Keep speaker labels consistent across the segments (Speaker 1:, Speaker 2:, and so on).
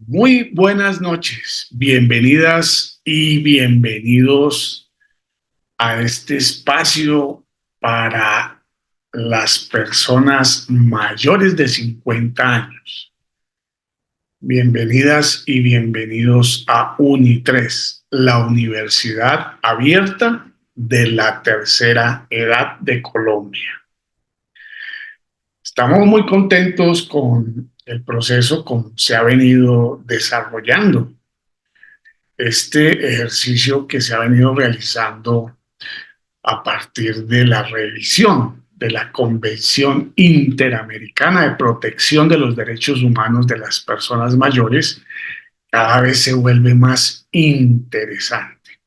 Speaker 1: Muy buenas noches, bienvenidas y bienvenidos a este espacio para las personas mayores de 50 años. Bienvenidas y bienvenidos a UNI3, la Universidad Abierta de la Tercera Edad de Colombia. Estamos muy contentos con el proceso como se ha venido desarrollando. Este ejercicio que se ha venido realizando a partir de la revisión de la Convención Interamericana de Protección de los Derechos Humanos de las Personas Mayores, cada vez se vuelve más interesante.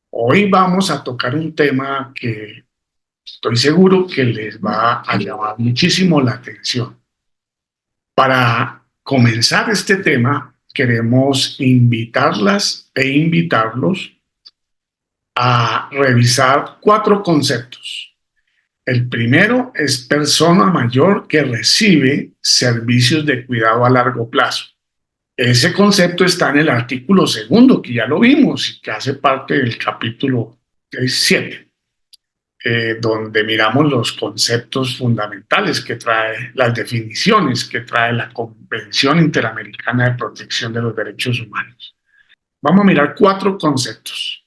Speaker 1: Hoy vamos a tocar un tema que estoy seguro que les va a llamar muchísimo la atención. Para comenzar este tema, queremos invitarlas e invitarlos a revisar 4 conceptos. El primero es persona mayor que recibe servicios de cuidado a largo plazo. Ese concepto está en el artículo 2, que ya lo vimos y que hace parte del capítulo 7. Donde miramos los conceptos fundamentales que trae, las definiciones que trae la Convención Interamericana de Protección de los Derechos Humanos. Vamos a mirar 4 conceptos.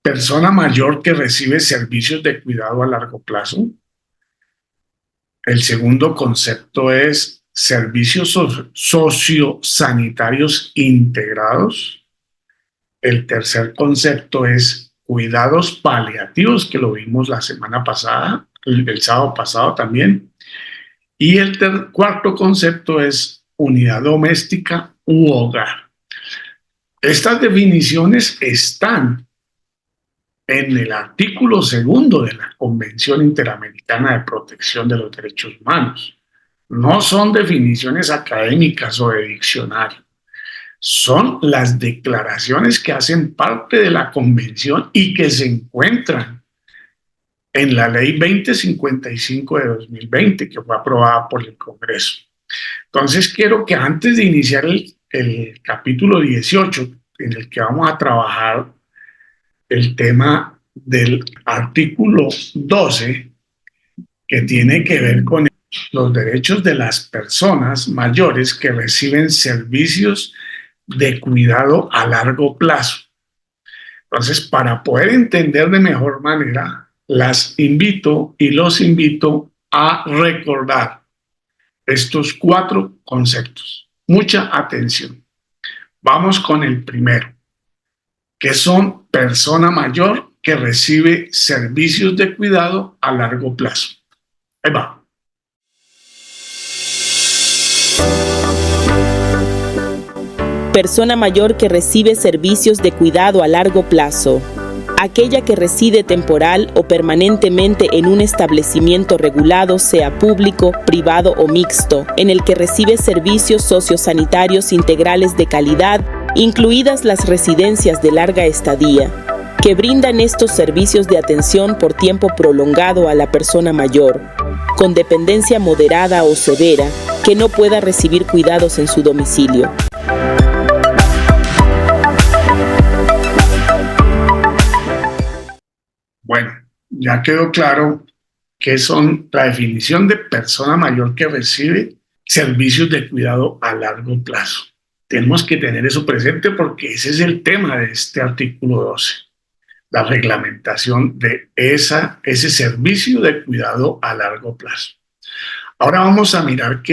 Speaker 1: Persona mayor que recibe servicios de cuidado a largo plazo. El segundo concepto es servicios sociosanitarios integrados. El tercer concepto es cuidados paliativos, que lo vimos la semana pasada, el sábado pasado también. Y el cuarto concepto es unidad doméstica u hogar. Estas definiciones están en el artículo 2 de la Convención Interamericana de Protección de los Derechos Humanos. No son definiciones académicas o de diccionario. Son las declaraciones que hacen parte de la convención y que se encuentran en la ley 2055 de 2020, que fue aprobada por el Congreso. Entonces, quiero que antes de iniciar el capítulo 18, en el que vamos a trabajar el tema del artículo 12, que tiene que ver con los derechos de las personas mayores que reciben servicios de cuidado a largo plazo. Entonces, para poder entender de mejor manera, las invito y los invito a recordar estos 4 conceptos. Mucha atención. Vamos con el primero, que son persona mayor que recibe servicios de cuidado a largo plazo. Ahí va.
Speaker 2: Persona mayor que recibe servicios de cuidado a largo plazo. Aquella que reside temporal o permanentemente en un establecimiento regulado, sea público, privado o mixto, en el que recibe servicios sociosanitarios integrales de calidad, incluidas las residencias de larga estadía, que brindan estos servicios de atención por tiempo prolongado a la persona mayor, con dependencia moderada o severa, que no pueda recibir cuidados en su domicilio.
Speaker 1: Bueno, ya quedó claro que son la definición de persona mayor que recibe servicios de cuidado a largo plazo. Tenemos que tener eso presente porque ese es el tema de este artículo 12, la reglamentación de ese servicio de cuidado a largo plazo. Ahora vamos a mirar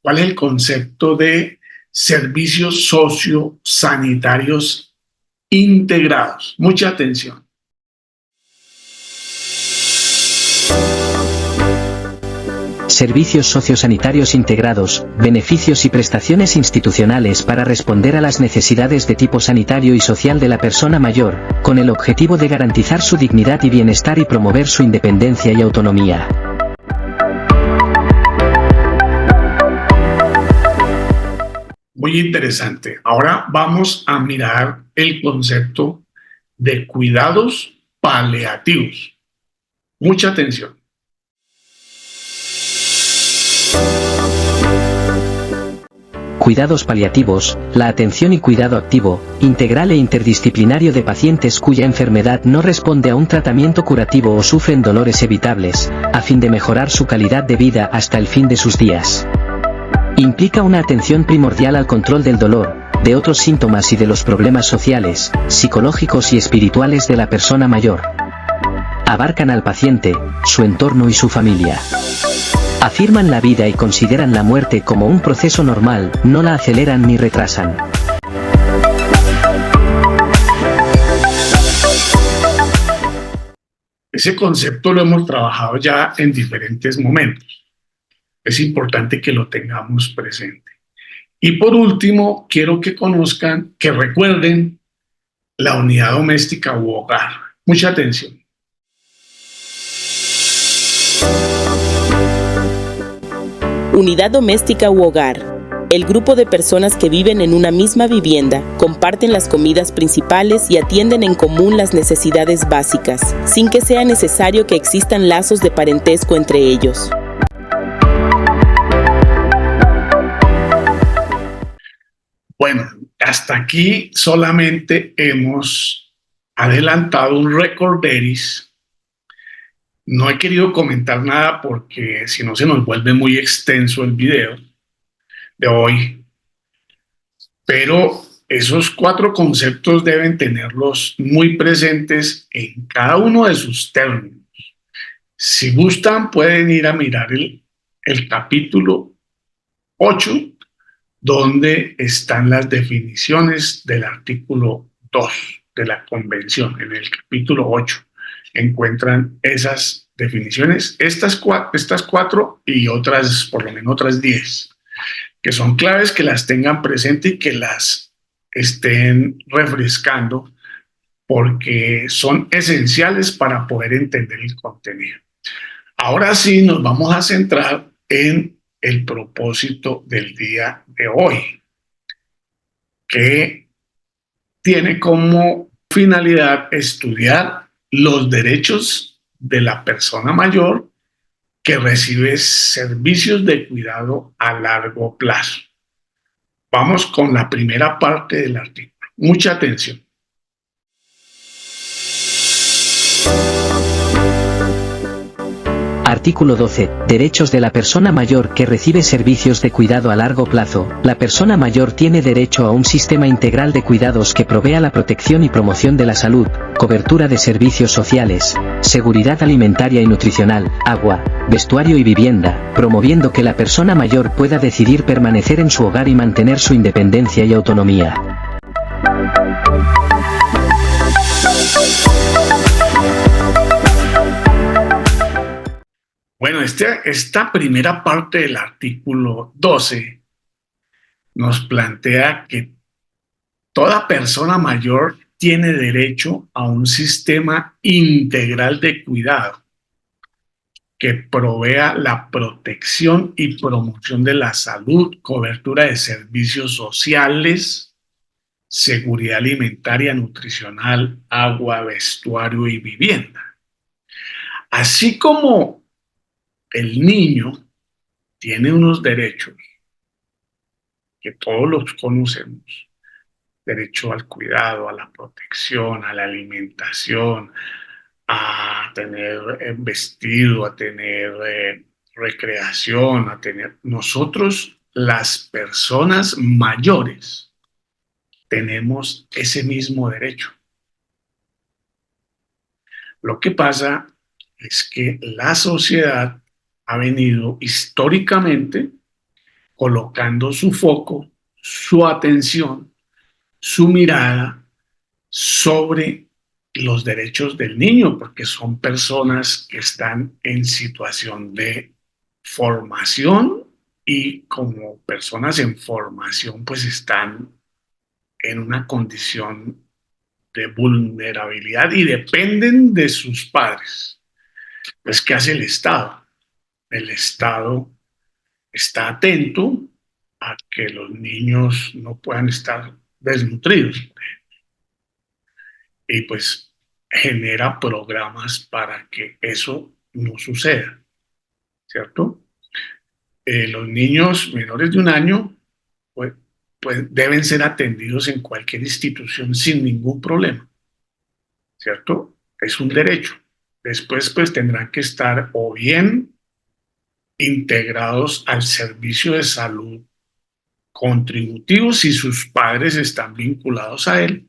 Speaker 1: cuál es el concepto de servicios sociosanitarios integrados. Mucha atención.
Speaker 3: Servicios sociosanitarios integrados, beneficios y prestaciones institucionales para responder a las necesidades de tipo sanitario y social de la persona mayor, con el objetivo de garantizar su dignidad y bienestar y promover su independencia y autonomía.
Speaker 1: Muy interesante. Ahora vamos a mirar el concepto de cuidados paliativos. Mucha atención.
Speaker 3: cuidados paliativos, la atención y cuidado activo, integral e interdisciplinario de pacientes cuya enfermedad no responde a un tratamiento curativo o sufren dolores evitables, a fin de mejorar su calidad de vida hasta el fin de sus días. Implica una atención primordial al control del dolor, de otros síntomas y de los problemas sociales, psicológicos y espirituales de la persona mayor. Abarcan al paciente, su entorno y su familia. Afirman la vida y consideran la muerte como un proceso normal, no la aceleran ni retrasan.
Speaker 1: Ese concepto lo hemos trabajado ya en diferentes momentos. Es importante que lo tengamos presente. Y por último, quiero que conozcan, que recuerden la unidad doméstica u hogar. Mucha atención.
Speaker 2: Unidad doméstica u hogar. El grupo de personas que viven en una misma vivienda, comparten las comidas principales y atienden en común las necesidades básicas, sin que sea necesario que existan lazos de parentesco entre ellos.
Speaker 1: Bueno, hasta aquí solamente hemos adelantado un recorderis. No he querido comentar nada porque si no se nos vuelve muy extenso el video de hoy, pero esos 4 conceptos deben tenerlos muy presentes en cada uno de sus términos. Si gustan, pueden ir a mirar el capítulo 8, donde están las definiciones del artículo 2 de la Convención. En el capítulo 8 encuentran esas definiciones, estas 4 y otras, por lo menos otras 10, que son claves que las tengan presente y que las estén refrescando porque son esenciales para poder entender el contenido. Ahora sí nos vamos a centrar en el propósito del día de hoy, que tiene como finalidad estudiar los derechos de la persona mayor que recibe servicios de cuidado a largo plazo. Vamos con la primera parte del artículo. Mucha atención.
Speaker 3: Artículo 12. Derechos de la persona mayor que recibe servicios de cuidado a largo plazo. La persona mayor tiene derecho a un sistema integral de cuidados que provea la protección y promoción de la salud, cobertura de servicios sociales, seguridad alimentaria y nutricional, agua, vestuario y vivienda, promoviendo que la persona mayor pueda decidir permanecer en su hogar y mantener su independencia y autonomía.
Speaker 1: Bueno, esta primera parte del artículo 12 nos plantea que toda persona mayor tiene derecho a un sistema integral de cuidado que provea la protección y promoción de la salud, cobertura de servicios sociales, seguridad alimentaria, nutricional, agua, vestuario y vivienda. Así como el niño tiene unos derechos que todos los conocemos: derecho al cuidado, a la protección, a la alimentación, a tener vestido, a tener recreación, a tener... Nosotros, las personas mayores, tenemos ese mismo derecho. Lo que pasa es que la sociedad ha venido históricamente colocando su foco, su atención, su mirada sobre los derechos del niño, porque son personas que están en situación de formación y como personas en formación pues están en una condición de vulnerabilidad y dependen de sus padres. Pues, ¿qué hace el Estado? El Estado está atento a que los niños no puedan estar desnutridos y pues genera programas para que eso no suceda, ¿cierto? Los niños menores de 1 año pues, pues, deben ser atendidos en cualquier institución sin ningún problema, ¿cierto? Es un derecho. Después, pues tendrán que estar o bien integrados al servicio de salud contributivo si sus padres están vinculados a él,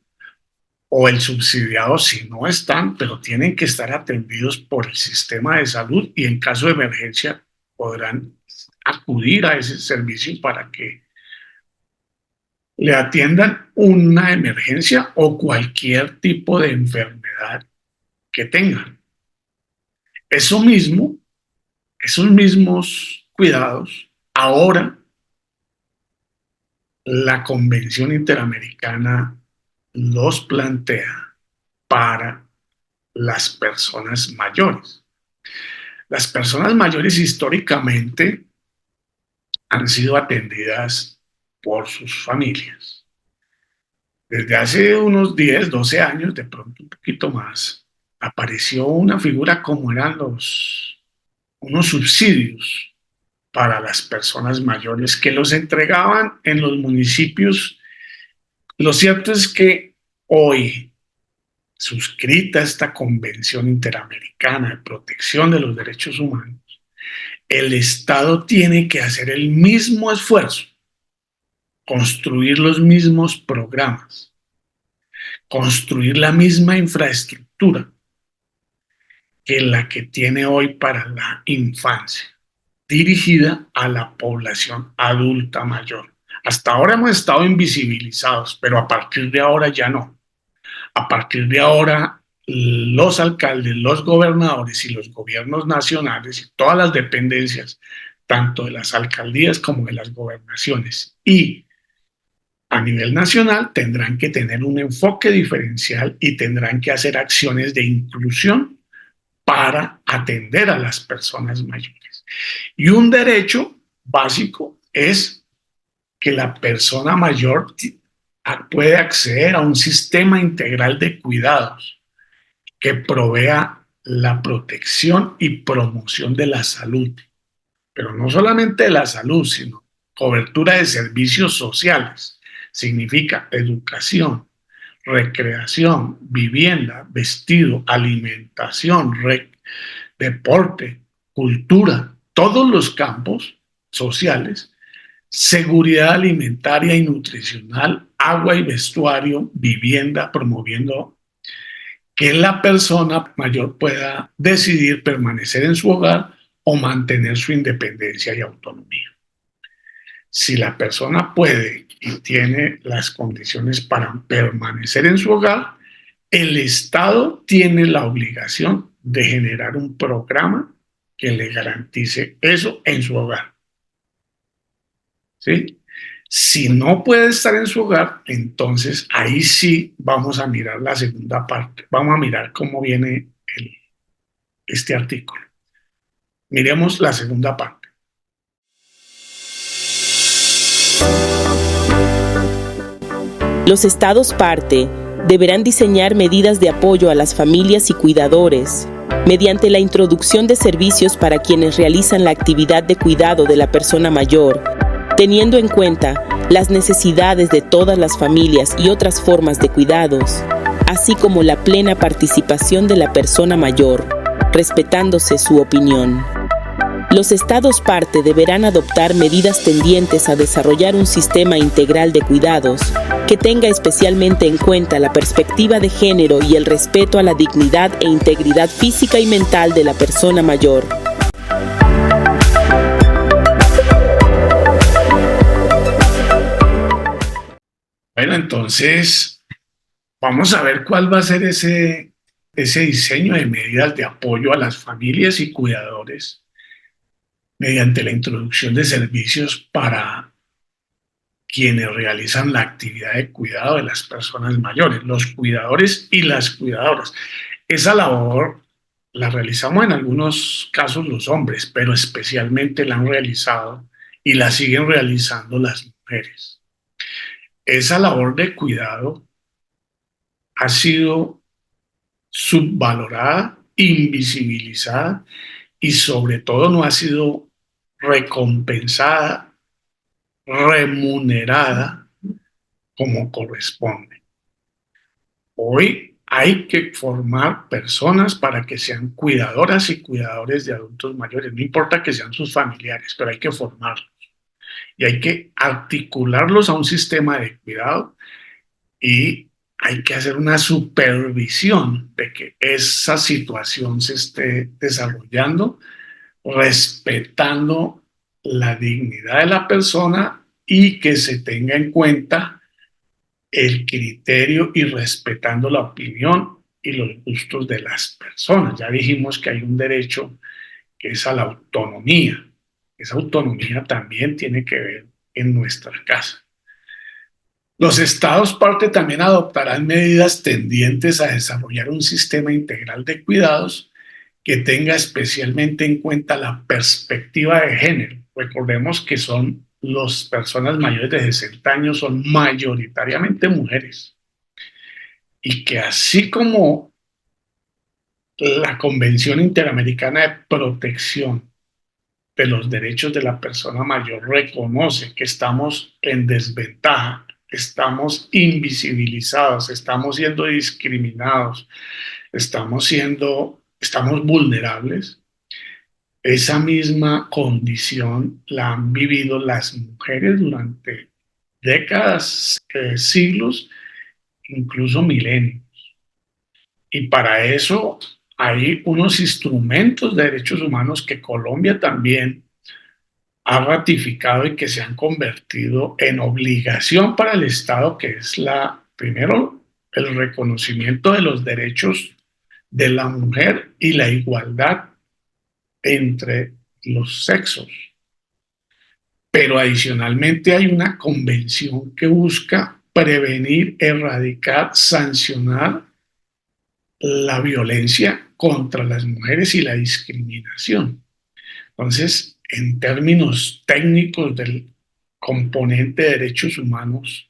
Speaker 1: o el subsidiado si no están, pero tienen que estar atendidos por el sistema de salud y en caso de emergencia podrán acudir a ese servicio para que le atiendan una emergencia o cualquier tipo de enfermedad que tengan. Eso mismo, esos mismos cuidados, ahora la Convención Interamericana los plantea para las personas mayores. Las personas mayores históricamente han sido atendidas por sus familias. Desde hace unos 10, 12 años, de pronto un poquito más, apareció una figura como eran unos subsidios para las personas mayores que los entregaban en los municipios. Lo cierto es que hoy, suscrita esta Convención Interamericana de Protección de los Derechos Humanos, el Estado tiene que hacer el mismo esfuerzo, construir los mismos programas, construir la misma infraestructura que la que tiene hoy para la infancia, dirigida a la población adulta mayor. Hasta ahora hemos estado invisibilizados, pero a partir de ahora ya no. A partir de ahora, los alcaldes, los gobernadores y los gobiernos nacionales y todas las dependencias, tanto de las alcaldías como de las gobernaciones y a nivel nacional, tendrán que tener un enfoque diferencial y tendrán que hacer acciones de inclusión para atender a las personas mayores. Y un derecho básico es que la persona mayor puede acceder a un sistema integral de cuidados que provea la protección y promoción de la salud, pero no solamente de la salud, sino cobertura de servicios sociales. Significa educación, recreación, vivienda, vestido, alimentación, deporte, cultura, todos los campos sociales, seguridad alimentaria y nutricional, agua y vestuario, vivienda, promoviendo que la persona mayor pueda decidir permanecer en su hogar o mantener su independencia y autonomía. Si la persona puede y tiene las condiciones para permanecer en su hogar, el Estado tiene la obligación de generar un programa que le garantice eso en su hogar. ¿Sí? Si no puede estar en su hogar, entonces ahí sí vamos a mirar la segunda parte. Vamos a mirar cómo viene este artículo. Miremos la segunda parte.
Speaker 2: Los estados parte deberán diseñar medidas de apoyo a las familias y cuidadores mediante la introducción de servicios para quienes realizan la actividad de cuidado de la persona mayor, teniendo en cuenta las necesidades de todas las familias y otras formas de cuidados, así como la plena participación de la persona mayor, respetándose su opinión. Los estados parte deberán adoptar medidas tendientes a desarrollar un sistema integral de cuidados que tenga especialmente en cuenta la perspectiva de género y el respeto a la dignidad e integridad física y mental de la persona mayor.
Speaker 1: Bueno, entonces vamos a ver cuál va a ser ese diseño de medidas de apoyo a las familias y cuidadores mediante la introducción de servicios para quienes realizan la actividad de cuidado de las personas mayores, los cuidadores y las cuidadoras. Esa labor la realizamos en algunos casos los hombres, pero especialmente la han realizado y la siguen realizando las mujeres. Esa labor de cuidado ha sido subvalorada, invisibilizada y sobre todo no ha sido recompensada, remunerada como corresponde. Hoy hay que formar personas para que sean cuidadoras y cuidadores de adultos mayores. No importa que sean sus familiares, pero hay que formarlos y hay que articularlos a un sistema de cuidado y hay que hacer una supervisión de que esa situación se esté desarrollando, respetando la dignidad de la persona y que se tenga en cuenta el criterio y respetando la opinión y los gustos de las personas. Ya dijimos que hay un derecho que es a la autonomía. Esa autonomía también tiene que ver en nuestra casa. Los estados parte también adoptarán medidas tendientes a desarrollar un sistema integral de cuidados que tenga especialmente en cuenta la perspectiva de género. Recordemos que son las personas mayores de 60 años, son mayoritariamente mujeres. Y que así como la Convención Interamericana de Protección de los Derechos de la Persona Mayor reconoce que estamos en desventaja, estamos invisibilizados, estamos siendo discriminados, estamos vulnerables. Esa misma condición la han vivido las mujeres durante décadas, siglos, incluso milenios. Y para eso hay unos instrumentos de derechos humanos que Colombia también ha ratificado y que se han convertido en obligación para el Estado, que es primero, el reconocimiento de los derechos de la mujer y la igualdad entre los sexos. Pero adicionalmente hay una convención que busca prevenir, erradicar, sancionar la violencia contra las mujeres y la discriminación. Entonces, en términos técnicos del componente de derechos humanos,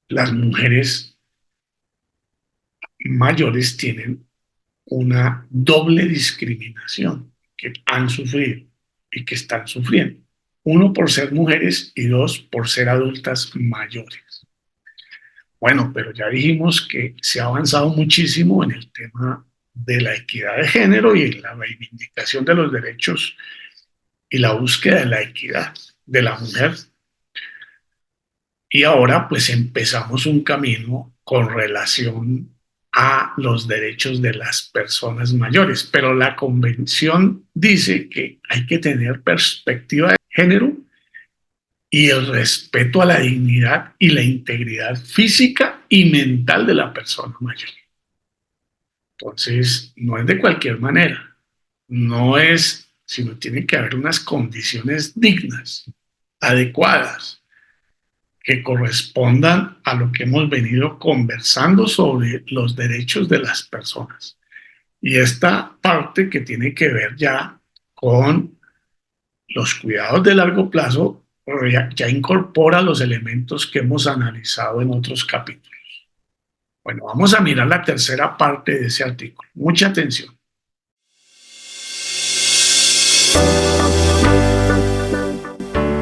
Speaker 1: las mujeres mayores tienen una doble discriminación que han sufrido y que están sufriendo. Uno, por ser mujeres, y dos, por ser adultas mayores. Bueno, pero ya dijimos que se ha avanzado muchísimo en el tema de la equidad de género y en la reivindicación de los derechos y la búsqueda de la equidad de la mujer. Y ahora pues empezamos un camino con relación a los derechos de las personas mayores, pero la convención dice que hay que tener perspectiva de género y el respeto a la dignidad y la integridad física y mental de la persona mayor. Entonces, no es de cualquier manera, no es, sino tiene que haber unas condiciones dignas, adecuadas, que correspondan a lo que hemos venido conversando sobre los derechos de las personas. Y esta parte que tiene que ver ya con los cuidados de largo plazo ya incorpora los elementos que hemos analizado en otros capítulos. Bueno, vamos a mirar la tercera parte de ese artículo. Mucha atención.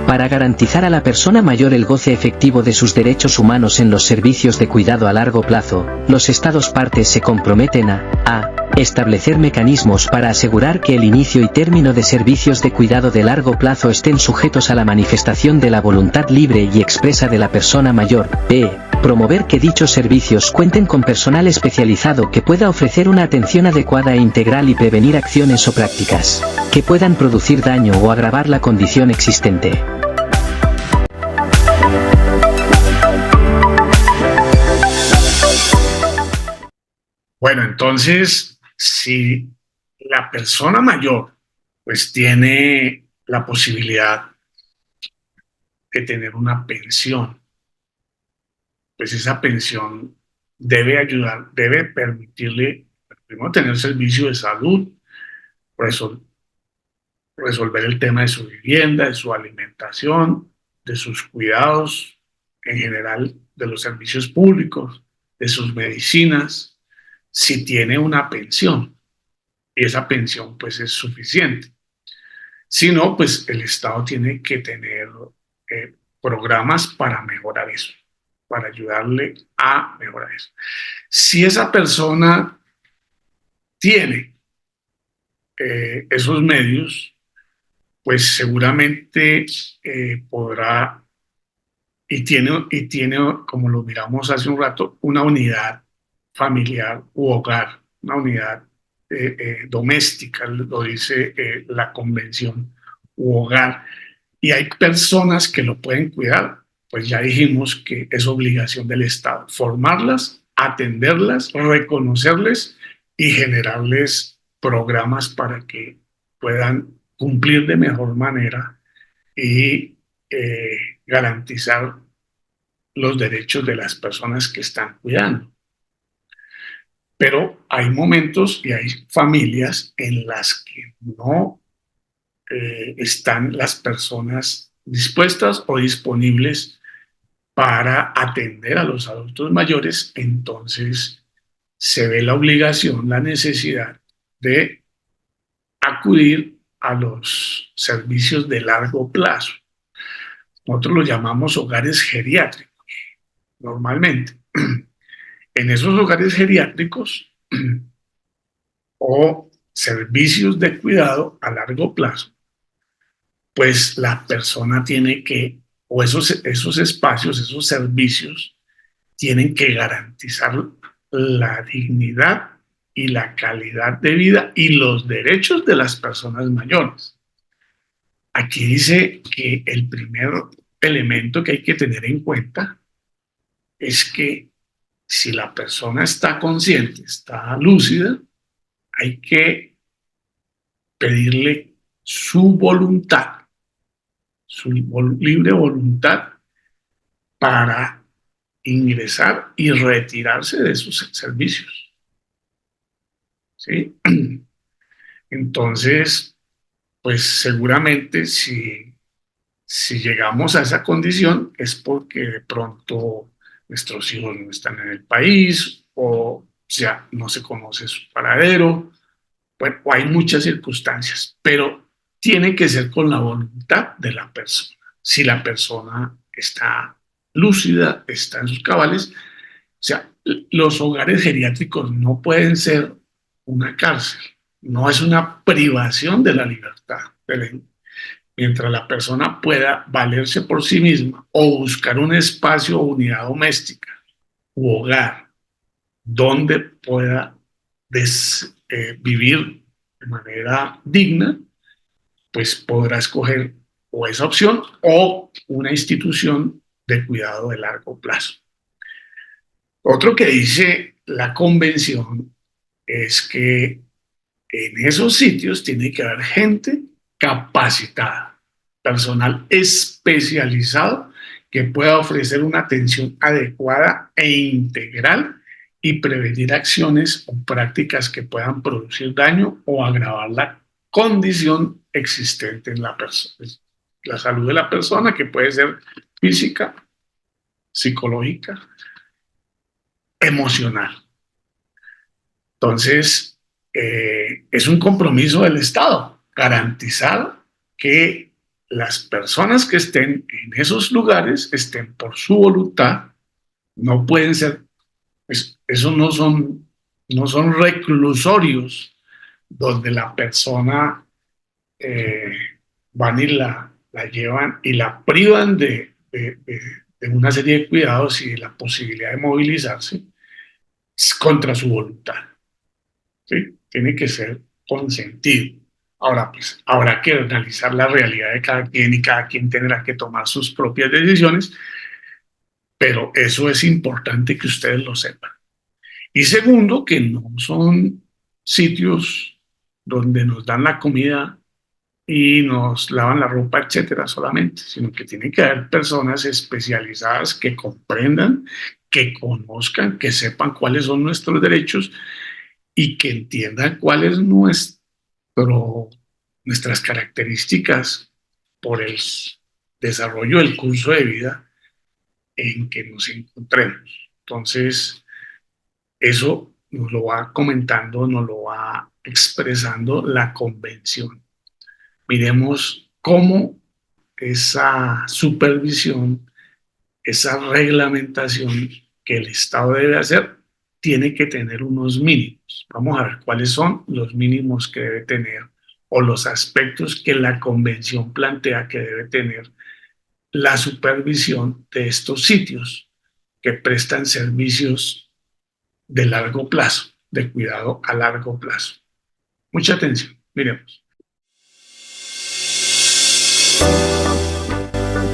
Speaker 3: Para garantizar a la persona mayor el goce efectivo de sus derechos humanos en los servicios de cuidado a largo plazo, los Estados partes se comprometen a establecer mecanismos para asegurar que el inicio y término de servicios de cuidado de largo plazo estén sujetos a la manifestación de la voluntad libre y expresa de la persona mayor. b. Promover que dichos servicios cuenten con personal especializado que pueda ofrecer una atención adecuada e integral y prevenir acciones o prácticas que puedan producir daño o agravar la condición existente.
Speaker 1: Bueno, entonces, si la persona mayor pues tiene la posibilidad de tener una pensión, pues esa pensión debe ayudar, debe permitirle primero tener servicio de salud, resolver el tema de su vivienda, de su alimentación, de sus cuidados en general, de los servicios públicos, de sus medicinas, si tiene una pensión. Y esa pensión pues es suficiente. Si no, pues el Estado tiene que tener programas para mejorar eso. para ayudarle a mejorar eso. Si esa persona tiene esos medios, pues seguramente podrá y tiene, como lo miramos hace un rato, una unidad familiar u hogar, una unidad doméstica, lo dice la convención, u hogar. Y hay personas que lo pueden cuidar, pues ya dijimos que es obligación del Estado formarlas, atenderlas, reconocerles y generarles programas para que puedan cumplir de mejor manera y garantizar los derechos de las personas que están cuidando. Pero hay momentos y hay familias en las que no están las personas dispuestas o disponibles para atender a los adultos mayores, entonces se ve la obligación, la necesidad de acudir a los servicios de largo plazo. Nosotros lo llamamos hogares geriátricos, normalmente. En esos hogares geriátricos o servicios de cuidado a largo plazo, pues la persona tiene que, o esos espacios, esos servicios, tienen que garantizar la dignidad y la calidad de vida y los derechos de las personas mayores. Aquí dice que el primer elemento que hay que tener en cuenta es que si la persona está consciente, está lúcida, hay que pedirle su voluntad, su libre voluntad para ingresar y retirarse de sus servicios. ¿Sí? Entonces, pues seguramente si llegamos a esa condición es porque de pronto nuestros hijos no están en el país o ya no se conoce su paradero. Bueno, hay muchas circunstancias, pero tiene que ser con la voluntad de la persona. Si la persona está lúcida, está en sus cabales, o sea, los hogares geriátricos no pueden ser una cárcel, no es una privación de la libertad. Mientras la persona pueda valerse por sí misma o buscar un espacio o unidad doméstica u hogar donde pueda vivir de manera digna, pues podrá escoger o esa opción o una institución de cuidado de largo plazo. Otro que dice la convención es que en esos sitios tiene que haber gente capacitada, personal especializado que pueda ofrecer una atención adecuada e integral y prevenir acciones o prácticas que puedan producir daño o agravar la condición existente en la persona. La salud de la persona, que puede ser física, psicológica, emocional. Entonces, es un compromiso del Estado garantizar que las personas que estén en esos lugares estén por su voluntad, no pueden ser, eso no son reclusorios donde la persona van y la llevan y la privan de una serie de cuidados y de la posibilidad de movilizarse contra su voluntad. ¿Sí? Tiene que ser consentido. Ahora, pues, habrá que analizar la realidad de cada quien y cada quien tendrá que tomar sus propias decisiones, pero eso es importante que ustedes lo sepan. Y segundo, que no son sitios donde nos dan la comida y nos lavan la ropa, etcétera, solamente, sino que tienen que haber personas especializadas que comprendan, que conozcan, que sepan cuáles son nuestros derechos y que entiendan cuál es nuestras características por el desarrollo del curso de vida en que nos encontremos. Entonces, eso nos lo va comentando, nos lo va expresando la convención. Miremos cómo esa supervisión esa reglamentación que el Estado debe hacer tiene que tener unos mínimos. Vamos a ver cuáles son los mínimos que debe tener o los aspectos que la convención plantea que debe tener la supervisión de estos sitios que prestan servicios de largo plazo, de cuidado a largo plazo. Mucha atención, miremos.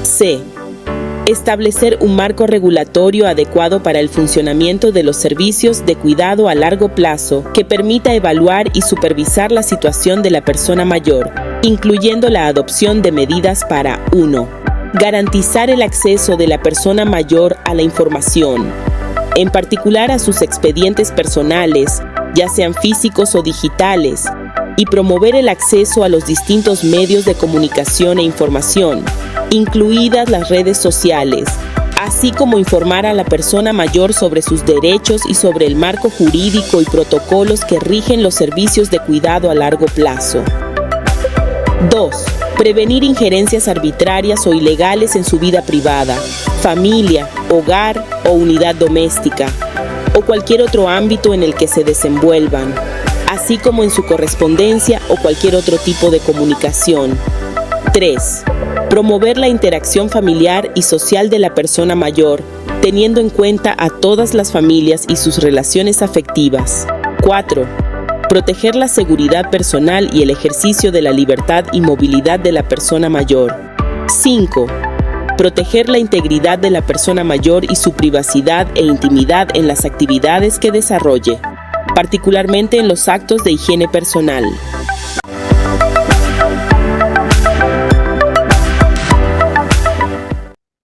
Speaker 2: C. Establecer un marco regulatorio adecuado para el funcionamiento de los servicios de cuidado a largo plazo que permita evaluar y supervisar la situación de la persona mayor, incluyendo la adopción de medidas para 1. Garantizar el acceso de la persona mayor a la información, en particular a sus expedientes personales, ya sean físicos o digitales, y promover el acceso a los distintos medios de comunicación e información, incluidas las redes sociales, así como informar a la persona mayor sobre sus derechos y sobre el marco jurídico y protocolos que rigen los servicios de cuidado a largo plazo. 2. Prevenir injerencias arbitrarias o ilegales en su vida privada, familia, hogar o unidad doméstica, o cualquier otro ámbito en el que se desenvuelvan, así como en su correspondencia o cualquier otro tipo de comunicación. 3. Promover la interacción familiar y social de la persona mayor, teniendo en cuenta a todas las familias y sus relaciones afectivas. 4. Proteger la seguridad personal y el ejercicio de la libertad y movilidad de la persona mayor. 5. Proteger la integridad de la persona mayor y su privacidad e intimidad en las actividades que desarrolle, particularmente en los actos de higiene personal.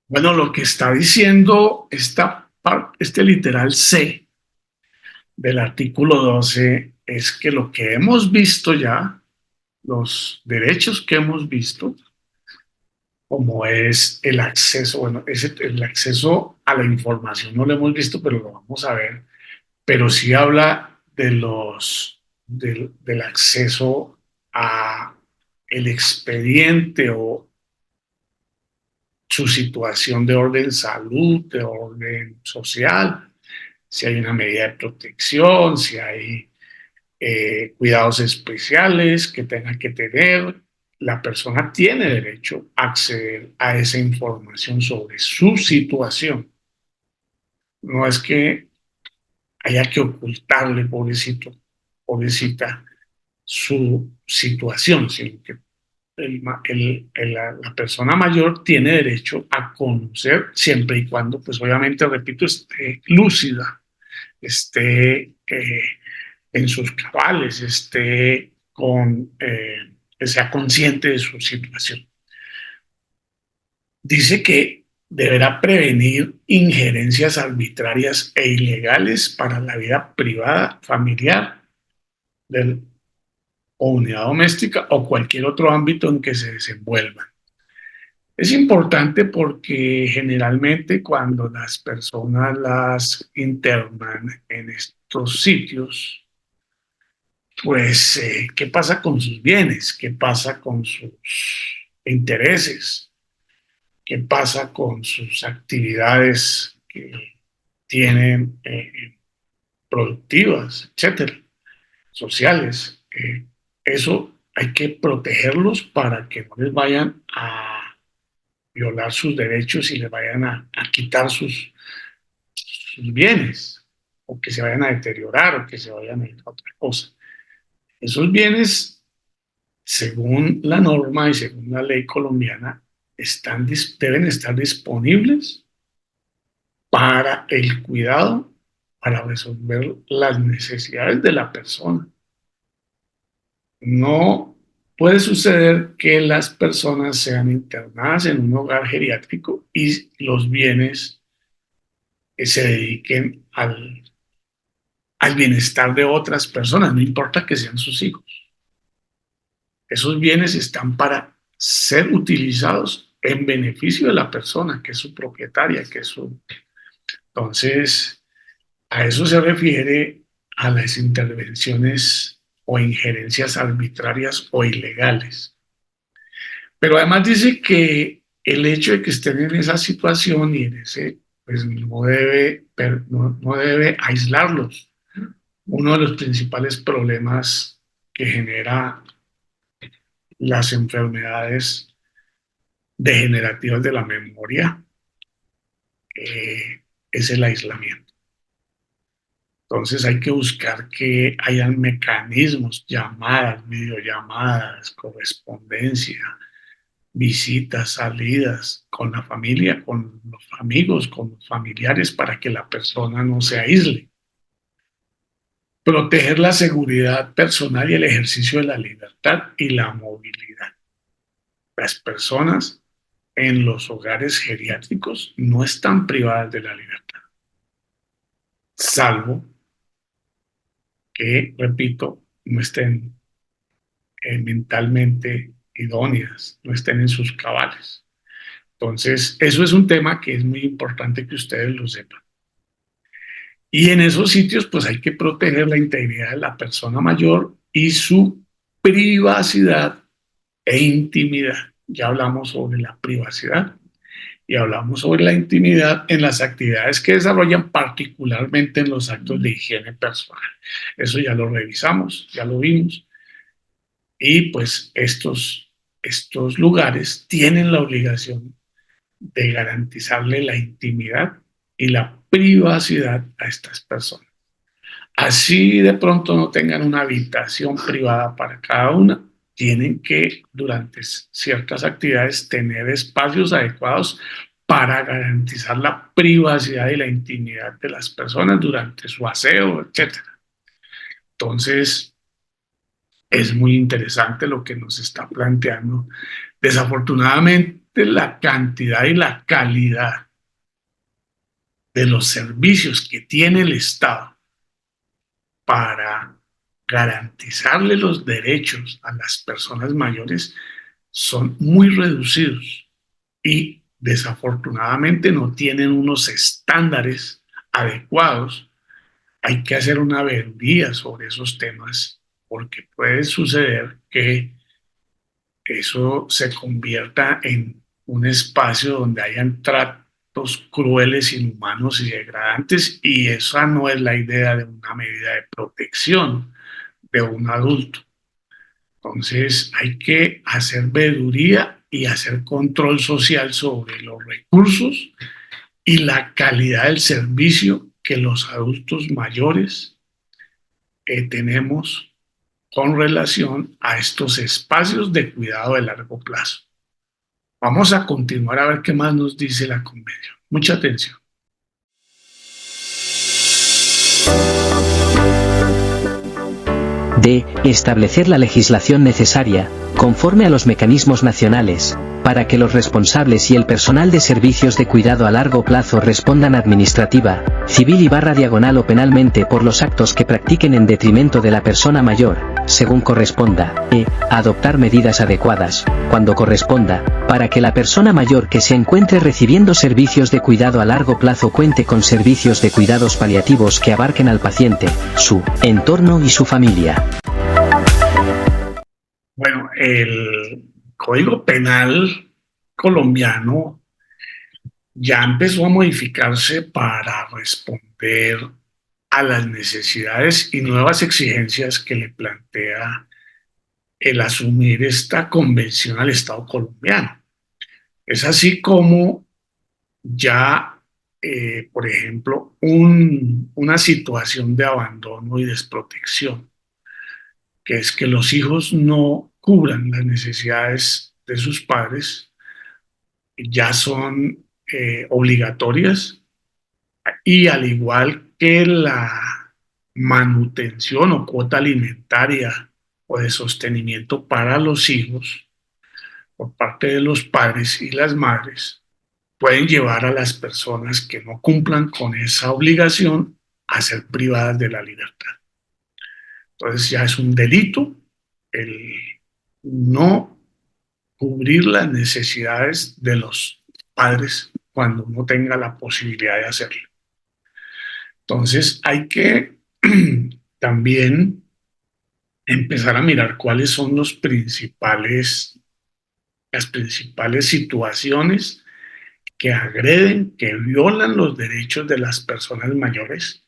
Speaker 1: Bueno, lo que está diciendo este literal C del artículo 12 es que lo que hemos visto ya, los derechos que hemos visto, como es el acceso, bueno, el acceso a la información no lo hemos visto, pero lo vamos a ver, pero sí habla del acceso a el expediente o su situación de orden salud, de orden social, si hay una medida de protección, si hay cuidados especiales que tenga que tener. La persona tiene derecho a acceder a esa información sobre su situación. No es que haya que ocultarle, pobrecito, pobrecita, su situación, sino que la persona mayor tiene derecho a conocer siempre y cuando, pues obviamente, repito, esté lúcida, esté en sus cabales, que sea consciente de su situación. Dice que deberá prevenir injerencias arbitrarias e ilegales para la vida privada, familiar, o unidad doméstica o cualquier otro ámbito en que se desenvuelvan. Es importante porque generalmente cuando las personas las internan en estos sitios, pues, ¿qué pasa con sus bienes? ¿Qué pasa con sus intereses? ¿Qué pasa con sus actividades que tienen productivas, etcétera, sociales? Eso hay que protegerlos para que no les vayan a violar sus derechos y les vayan a quitar sus bienes, o que se vayan a deteriorar, o que se vayan a ir a otra cosa. Esos bienes, según la norma y según la ley colombiana, deben estar disponibles para el cuidado, para resolver las necesidades de la persona. No puede suceder que las personas sean internadas en un hogar geriátrico y los bienes se dediquen al bienestar de otras personas, no importa que sean sus hijos. Esos bienes están para ser utilizados en beneficio de la persona, que es su propietaria, que es su... Entonces, a eso se refiere a las intervenciones o injerencias arbitrarias o ilegales. Pero además dice que el hecho de que estén en esa situación y en ese, pues no debe aislarlos. Uno de los principales problemas que genera las enfermedades degenerativas de la memoria es el aislamiento. Entonces hay que buscar que hayan mecanismos, llamadas, videollamadas, correspondencia, visitas, salidas con la familia, con los amigos, con los familiares, para que la persona no se aísle. Proteger la seguridad personal y el ejercicio de la libertad y la movilidad. Las personas en los hogares geriátricos no están privadas de la libertad, salvo que, repito, no estén mentalmente idóneas, no estén en sus cabales. Entonces, eso es un tema que es muy importante que ustedes lo sepan. Y en esos sitios, pues hay que proteger la integridad de la persona mayor y su privacidad e intimidad. Ya hablamos sobre la privacidad y hablamos sobre la intimidad en las actividades que desarrollan, particularmente en los actos de higiene personal. Eso ya lo revisamos, ya lo vimos. Y pues estos lugares tienen la obligación de garantizarle la intimidad y la privacidad a estas personas. Así de pronto no tengan una habitación privada para cada una, tienen que durante ciertas actividades tener espacios adecuados para garantizar la privacidad y la intimidad de las personas durante su aseo, etcétera. Entonces, es muy interesante lo que nos está planteando. Desafortunadamente, la cantidad y la calidad de los servicios que tiene el Estado para garantizarle los derechos a las personas mayores son muy reducidos y desafortunadamente no tienen unos estándares adecuados. Hay que hacer una veeduría sobre esos temas porque puede suceder que eso se convierta en un espacio donde hayan tratos crueles, inhumanos y degradantes, y esa no es la idea de una medida de protección de un adulto. Entonces hay que hacer veeduría y hacer control social sobre los recursos y la calidad del servicio que los adultos mayores tenemos con relación a estos espacios de cuidado de largo plazo. Vamos a continuar a ver qué más nos dice la convención. Mucha atención.
Speaker 3: D. Establecer la legislación necesaria, conforme a los mecanismos nacionales, para que los responsables y el personal de servicios de cuidado a largo plazo respondan administrativa, civil y /diagonal o penalmente por los actos que practiquen en detrimento de la persona mayor, según corresponda, e. Adoptar medidas adecuadas, cuando corresponda, para que la persona mayor que se encuentre recibiendo servicios de cuidado a largo plazo cuente con servicios de cuidados paliativos que abarquen al paciente, su entorno y su familia.
Speaker 1: Bueno, el Código Penal colombiano ya empezó a modificarse para responder a las necesidades y nuevas exigencias que le plantea el asumir esta convención al Estado colombiano. Es así como ya, por ejemplo, una situación de abandono y desprotección, que es que los hijos no cubran las necesidades de sus padres, ya son obligatorias, y al igual que la manutención o cuota alimentaria o de sostenimiento para los hijos por parte de los padres y las madres, pueden llevar a las personas que no cumplan con esa obligación a ser privadas de la libertad. Entonces ya es un delito el no cubrir las necesidades de los padres cuando uno tenga la posibilidad de hacerlo. Entonces hay que también empezar a mirar cuáles son los principales las principales situaciones que agreden, que violan los derechos de las personas mayores,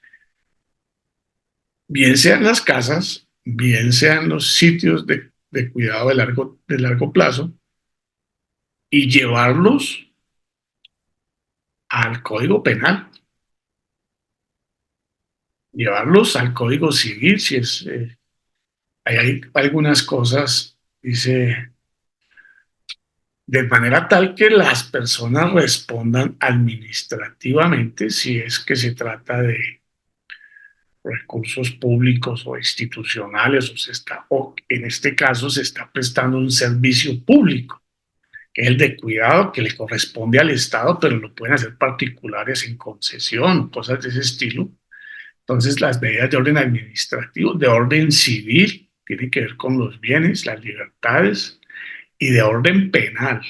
Speaker 1: bien sean las casas, bien sean los sitios de cuidado de largo plazo, y llevarlos al Código Penal, llevarlos al Código Civil, si es, hay algunas cosas, dice, de manera tal que las personas respondan administrativamente si es que se trata de recursos públicos o institucionales, o en este caso se está prestando un servicio público, que es el de cuidado que le corresponde al Estado, pero lo pueden hacer particulares en concesión, cosas de ese estilo. Entonces, las medidas de orden administrativo, de orden civil, tienen que ver con los bienes, las libertades, y de orden penal,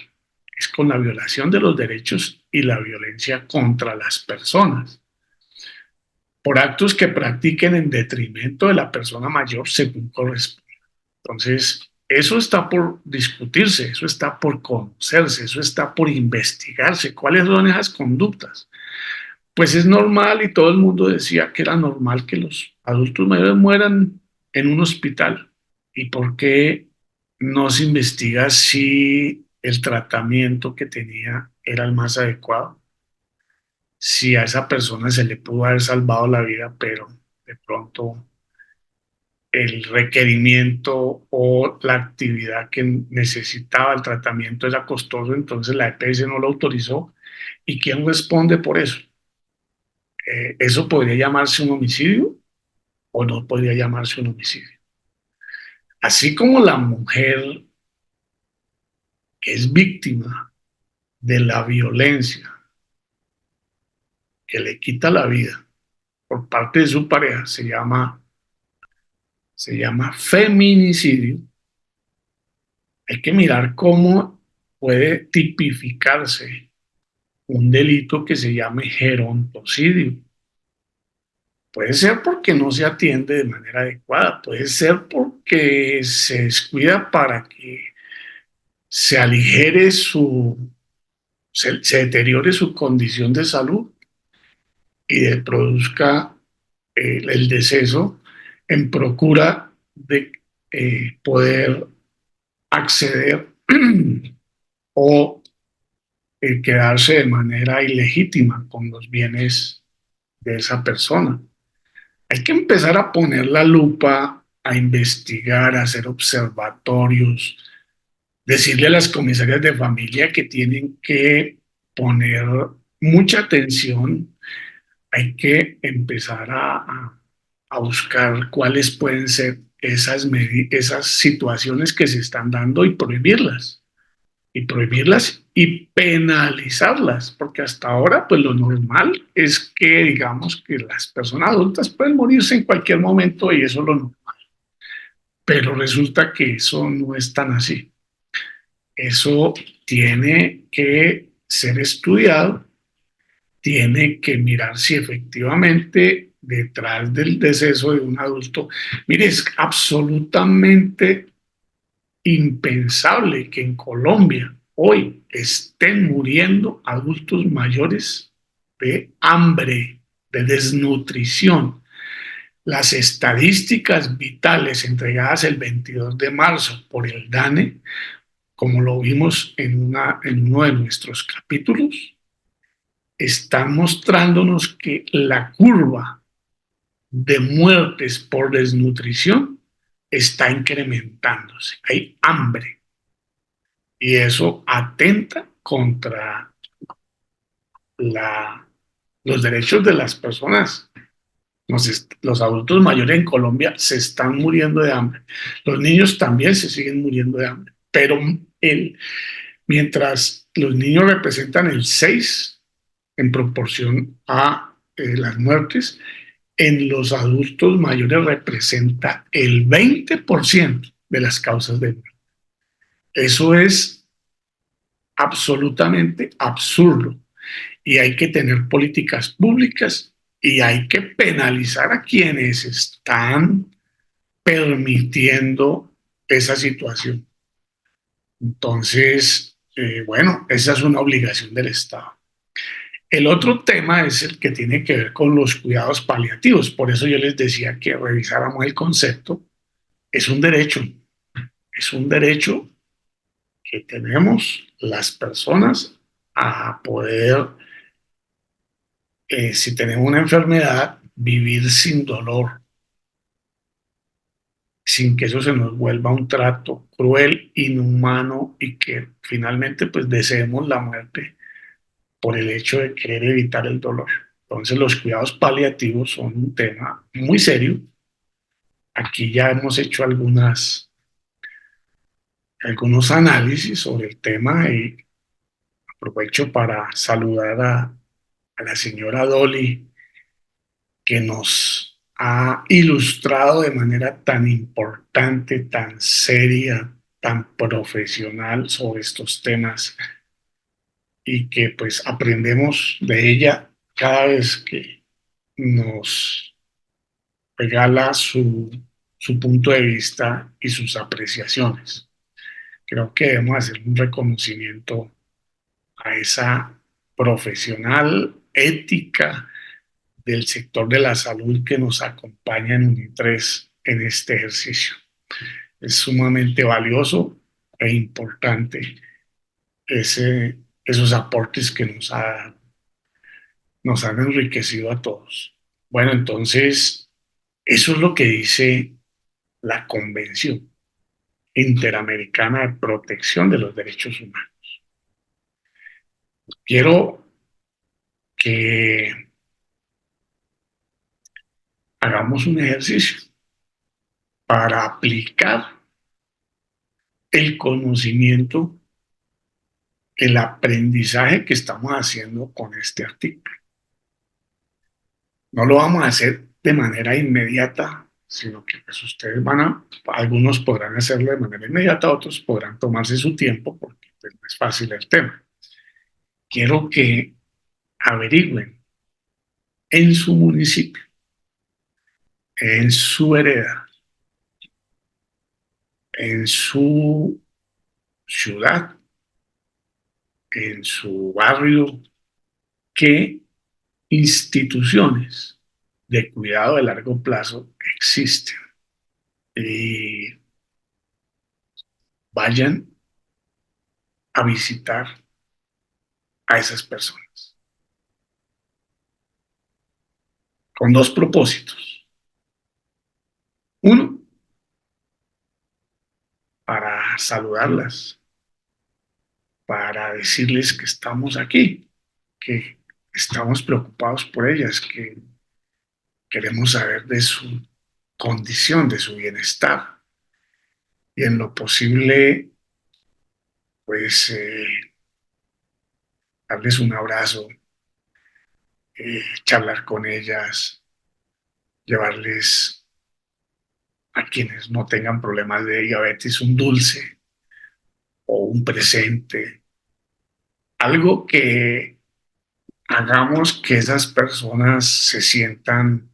Speaker 1: es con la violación de los derechos y la violencia contra las personas, por actos que practiquen en detrimento de la persona mayor según corresponde. Entonces, eso está por discutirse, eso está por conocerse, eso está por investigarse. ¿Cuáles son esas conductas? Pues es normal, y todo el mundo decía que era normal que los adultos mayores mueran en un hospital. ¿Y por qué no se investiga si el tratamiento que tenía era el más adecuado? Si a esa persona se le pudo haber salvado la vida, pero de pronto el requerimiento o la actividad que necesitaba el tratamiento era costoso, entonces la EPS no lo autorizó. ¿Y quién responde por eso? ¿Eso podría llamarse un homicidio o no podría llamarse un homicidio? Así como la mujer que es víctima de la violencia que le quita la vida por parte de su pareja, se llama feminicidio. Hay que mirar cómo puede tipificarse un delito que se llame gerontocidio. Puede ser porque no se atiende de manera adecuada, puede ser porque se descuida para que se aligere se deteriore su condición de salud y produzca el deceso en procura de poder acceder o quedarse de manera ilegítima con los bienes de esa persona. Hay que empezar a poner la lupa, a investigar, a hacer observatorios, decirle a las comisarias de familia que tienen que poner mucha atención. Hay que empezar a buscar cuáles pueden ser esas situaciones que se están dando y prohibirlas y penalizarlas, porque hasta ahora pues lo normal es que digamos que las personas adultas pueden morirse en cualquier momento y eso es lo normal, pero resulta que eso no es tan así. Eso tiene que ser estudiado, tiene que mirar si efectivamente detrás del deceso de un adulto, mire, es absolutamente impensable que en Colombia hoy estén muriendo adultos mayores de hambre, de desnutrición. Las estadísticas vitales entregadas el 22 de marzo por el DANE, como lo vimos en uno de nuestros capítulos, están mostrándonos que la curva de muertes por desnutrición está incrementándose. Hay hambre y eso atenta contra los derechos de las personas. Los adultos mayores en Colombia se están muriendo de hambre. Los niños también se siguen muriendo de hambre. Pero mientras los niños representan el 6 en proporción a las muertes, en los adultos mayores representa el 20% de las causas de muerte. Eso es absolutamente absurdo y hay que tener políticas públicas y hay que penalizar a quienes están permitiendo esa situación. Entonces, bueno, esa es una obligación del Estado. El otro tema es el que tiene que ver con los cuidados paliativos. Por eso yo les decía que revisáramos el concepto. Es un derecho que tenemos las personas a poder, si tenemos una enfermedad, vivir sin dolor, sin que eso se nos vuelva un trato cruel, inhumano y que finalmente pues deseemos la muerte por el hecho de querer evitar el dolor. Entonces los cuidados paliativos son un tema muy serio. Aquí ya hemos hecho algunos análisis sobre el tema y aprovecho para saludar a la señora Dolly, que nos ha ilustrado de manera tan importante, tan seria, tan profesional sobre estos temas y que pues aprendemos de ella cada vez que nos regala su punto de vista y sus apreciaciones. Creo que debemos hacer un reconocimiento a esa profesional ética del sector de la salud que nos acompaña en UNI3 en este ejercicio. Es sumamente valioso e importante esos aportes que nos han enriquecido a todos. Bueno, entonces, eso es lo que dice la Convención Interamericana de Protección de los Derechos Humanos. Quiero que hagamos un ejercicio para aplicar el conocimiento, el aprendizaje que estamos haciendo con este artículo. No lo vamos a hacer de manera inmediata, sino que pues ustedes algunos podrán hacerlo de manera inmediata, otros podrán tomarse su tiempo porque pues, no es fácil el tema. Quiero que averigüen en su municipio, en su vereda, en su ciudad, en su barrio, qué instituciones de cuidado de largo plazo existen. Y vayan a visitar a esas personas con dos propósitos. Uno, para saludarlas, para decirles que estamos aquí, que estamos preocupados por ellas, que queremos saber de su condición, de su bienestar y en lo posible, pues, darles un abrazo, charlar con ellas, llevarles a quienes no tengan problemas de diabetes un dulce o un presente, algo que hagamos que esas personas se sientan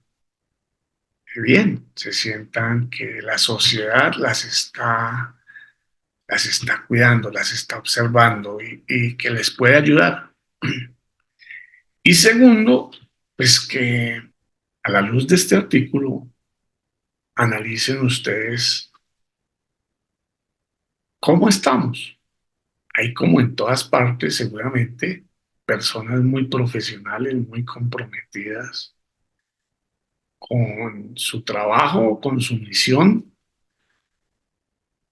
Speaker 1: bien, se sientan que la sociedad las está cuidando, las está observando y que les puede ayudar. Y segundo, pues que a la luz de este artículo analicen ustedes cómo estamos. Hay como en todas partes seguramente personas muy profesionales, muy comprometidas con su trabajo, con su misión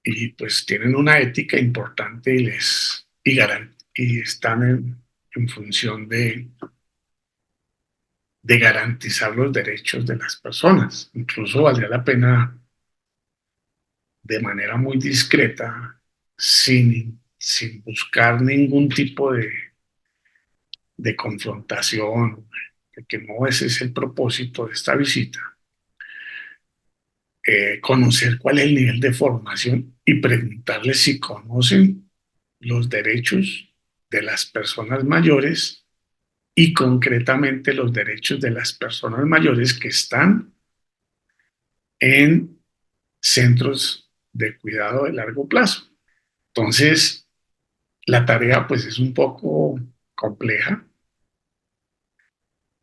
Speaker 1: y pues tienen una ética importante y están en función de garantizar los derechos de las personas. Incluso valdría la pena de manera muy discreta, sin buscar ningún tipo de confrontación, que no ese es el propósito de esta visita, conocer cuál es el nivel de formación y preguntarles si conocen los derechos de las personas mayores y concretamente los derechos de las personas mayores que están en centros de cuidado de largo plazo. Entonces, la tarea pues es un poco compleja,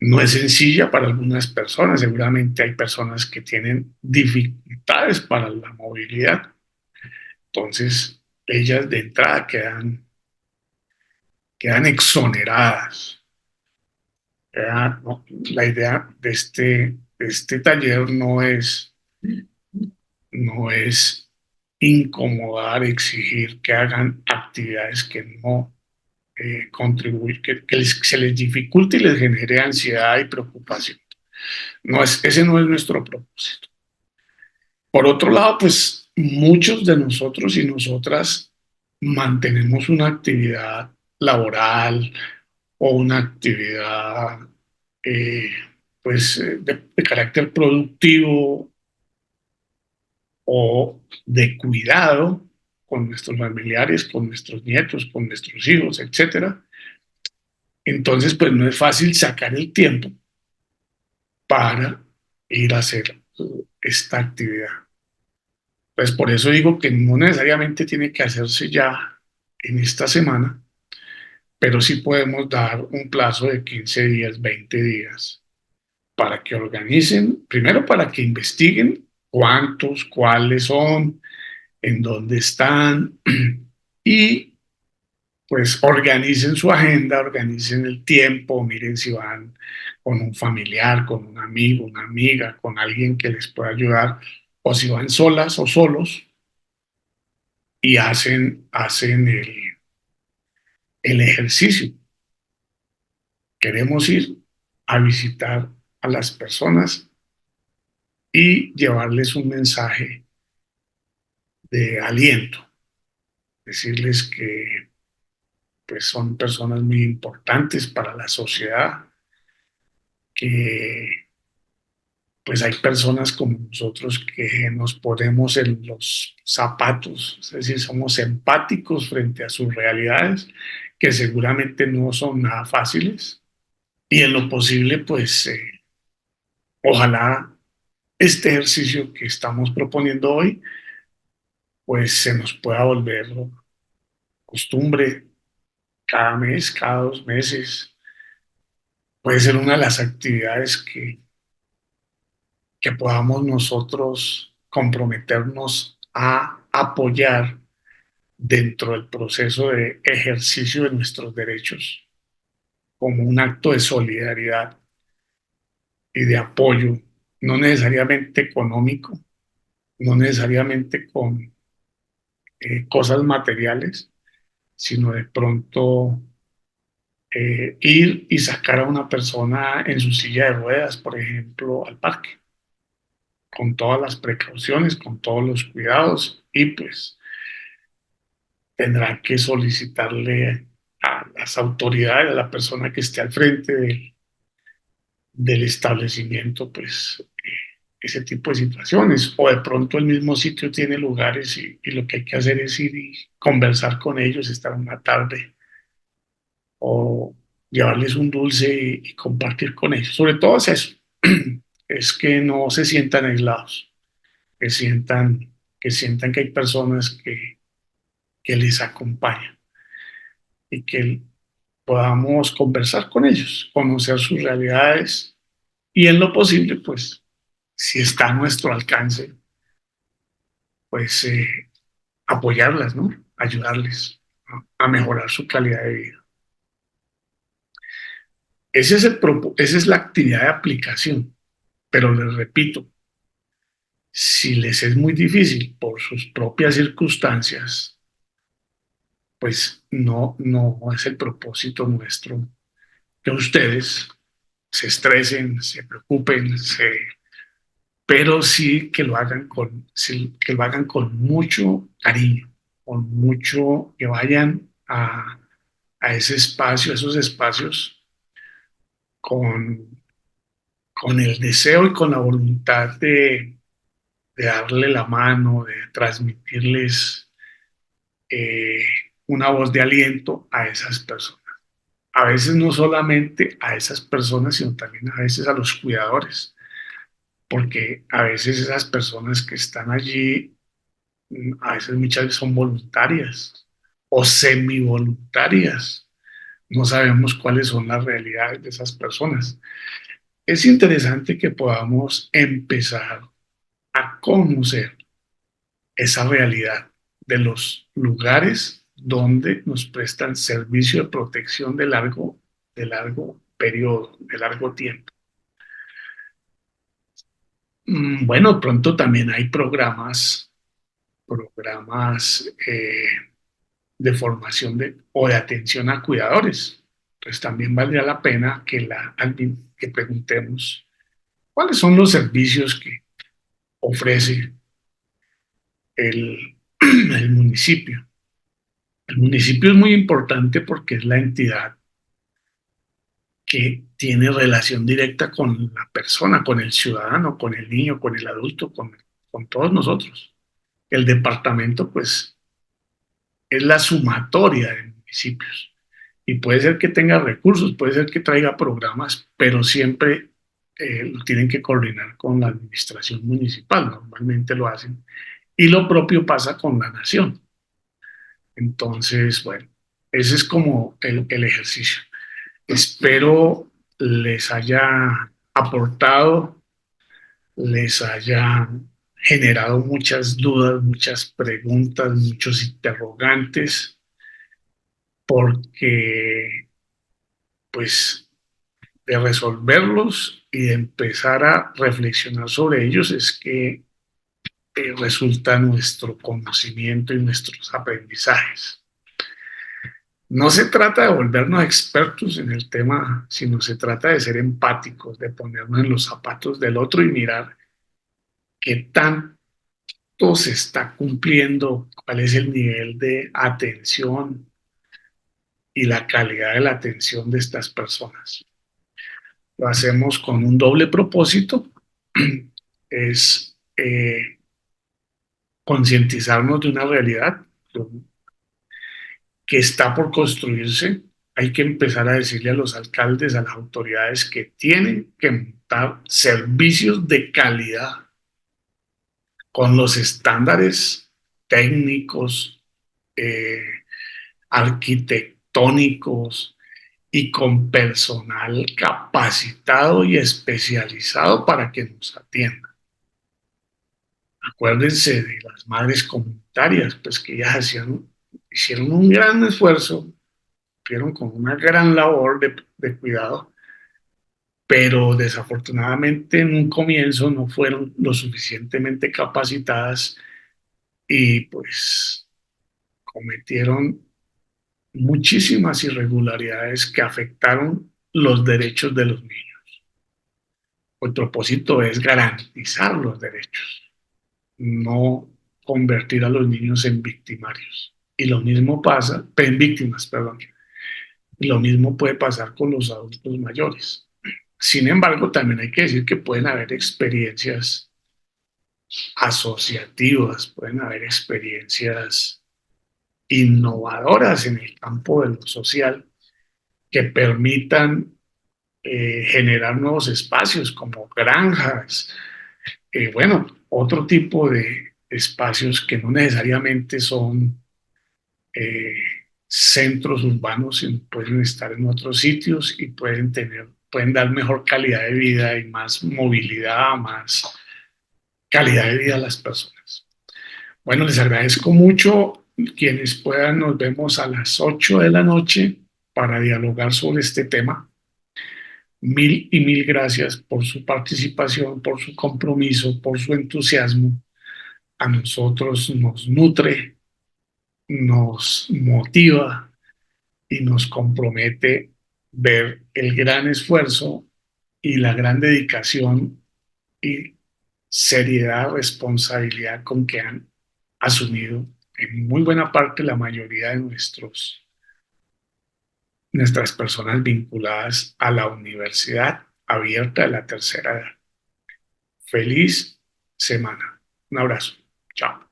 Speaker 1: no es sencilla para algunas personas, seguramente hay personas que tienen dificultades para la movilidad, entonces ellas de entrada quedan exoneradas. No, la idea de este taller no es incomodar, exigir que hagan actividades que no contribuyen, se les dificulte y les genere ansiedad y preocupación. Ese no es nuestro propósito. Por otro lado, pues muchos de nosotros y nosotras mantenemos una actividad laboral o una actividad eh, de carácter productivo o de cuidado con nuestros familiares, con nuestros nietos, con nuestros hijos, etcétera. Entonces, pues no es fácil sacar el tiempo para ir a hacer esta actividad. Pues por eso digo que no necesariamente tiene que hacerse ya en esta semana, pero sí podemos dar un plazo de 15 días, 20 días, para que organicen, primero para que investiguen cuántos, cuáles son, en dónde están y pues organicen su agenda, organicen el tiempo, miren si van con un familiar, con un amigo, una amiga, con alguien que les pueda ayudar, o si van solas o solos y hacen el ejercicio. Queremos ir a visitar a las personas y llevarles un mensaje de aliento, decirles que pues son personas muy importantes para la sociedad, que pues hay personas como nosotros que nos ponemos en los zapatos, es decir, somos empáticos frente a sus realidades, que seguramente no son nada fáciles, y en lo posible, pues ojalá este ejercicio que estamos proponiendo hoy, pues se nos pueda volver costumbre cada mes, cada 2 meses, puede ser una de las actividades que podamos nosotros comprometernos a apoyar dentro del proceso de ejercicio de nuestros derechos como un acto de solidaridad y de apoyo, no necesariamente económico, no necesariamente con cosas materiales, sino de pronto ir y sacar a una persona en su silla de ruedas, por ejemplo, al parque, con todas las precauciones, con todos los cuidados y pues tendrá que solicitarle a las autoridades, a la persona que esté al frente del establecimiento, pues ese tipo de situaciones. O de pronto el mismo sitio tiene lugares y lo que hay que hacer es ir y conversar con ellos, estar una tarde o llevarles un dulce y compartir con ellos. Sobre todo es eso, es que no se sientan aislados, que sientan que hay personas que les acompañan y que podamos conversar con ellos, conocer sus realidades y en lo posible, pues, si está a nuestro alcance, pues apoyarlas, ¿no? Ayudarles a mejorar su calidad de vida. Esa es la actividad de aplicación, pero les repito, si les es muy difícil por sus propias circunstancias, pues no es el propósito nuestro que ustedes se estresen, se preocupen, pero sí que lo hagan sí, que lo hagan con mucho cariño, con mucho, que vayan a ese espacio, a esos espacios con, con el deseo y con la voluntad de darle la mano, de transmitirles eh, una voz de aliento a esas personas. A veces no solamente a esas personas, sino también a veces a los cuidadores, porque a veces esas personas que están allí A veces muchas veces son voluntarias o semivoluntarias. No sabemos cuáles son las realidades de esas personas. Es interesante que podamos empezar a conocer esa realidad de los lugares donde nos prestan servicio de protección de largo periodo, de largo tiempo. Bueno, pronto también hay programas de formación o de atención a cuidadores. Entonces también valdría la pena que preguntemos cuáles son los servicios que ofrece el, el municipio. El municipio es muy importante porque es la entidad que tiene relación directa con la persona, con el ciudadano, con el niño, con el adulto, con todos nosotros. El departamento, pues, es la sumatoria de municipios. Y puede ser que tenga recursos, puede ser que traiga programas, pero siempre lo tienen que coordinar con la administración municipal, normalmente lo hacen. Y lo propio pasa con la nación. Entonces, bueno, ese es como el ejercicio. Espero les haya aportado, les haya generado muchas dudas, muchas preguntas, muchos interrogantes, porque pues de resolverlos y de empezar a reflexionar sobre ellos es que resulta nuestro conocimiento y nuestros aprendizajes. No se trata de volvernos expertos en el tema, sino se trata de ser empáticos, de ponernos en los zapatos del otro y mirar qué tanto se está cumpliendo, cuál es el nivel de atención y la calidad de la atención de estas personas. Lo hacemos con un doble propósito, es concientizarnos de una realidad que está por construirse. Hay que empezar a decirle a los alcaldes, a las autoridades que tienen que montar servicios de calidad con los estándares técnicos, eh, arquitectónicos y con personal capacitado y especializado para que nos atienda. Acuérdense de las madres comunitarias, pues que ellas hicieron un gran esfuerzo, cumplieron con una gran labor de cuidado, pero desafortunadamente en un comienzo no fueron lo suficientemente capacitadas y pues cometieron muchísimas irregularidades que afectaron los derechos de los niños. El propósito es garantizar los derechos, no convertir a los niños en victimarios. Y lo mismo pasa, en víctimas, perdón. Y lo mismo puede pasar con los adultos mayores. Sin embargo, también hay que decir que pueden haber experiencias asociativas, pueden haber experiencias innovadoras en el campo de lo social que permitan generar nuevos espacios como granjas, bueno, otro tipo de espacios que no necesariamente son eh, centros urbanos, sino pueden estar en otros sitios y pueden dar mejor calidad de vida y más movilidad, más calidad de vida a las personas. Bueno, les agradezco mucho. Quienes puedan, nos vemos a las 8 de la noche para dialogar sobre este tema. Mil y mil gracias por su participación, por su compromiso, por su entusiasmo. A nosotros nos nutre, nos motiva y nos compromete ver el gran esfuerzo y la gran dedicación y seriedad, responsabilidad con que han asumido en muy buena parte la mayoría de nuestras personas vinculadas a la Universidad Abierta de la Tercera Edad. Feliz semana. Un abrazo. Chao.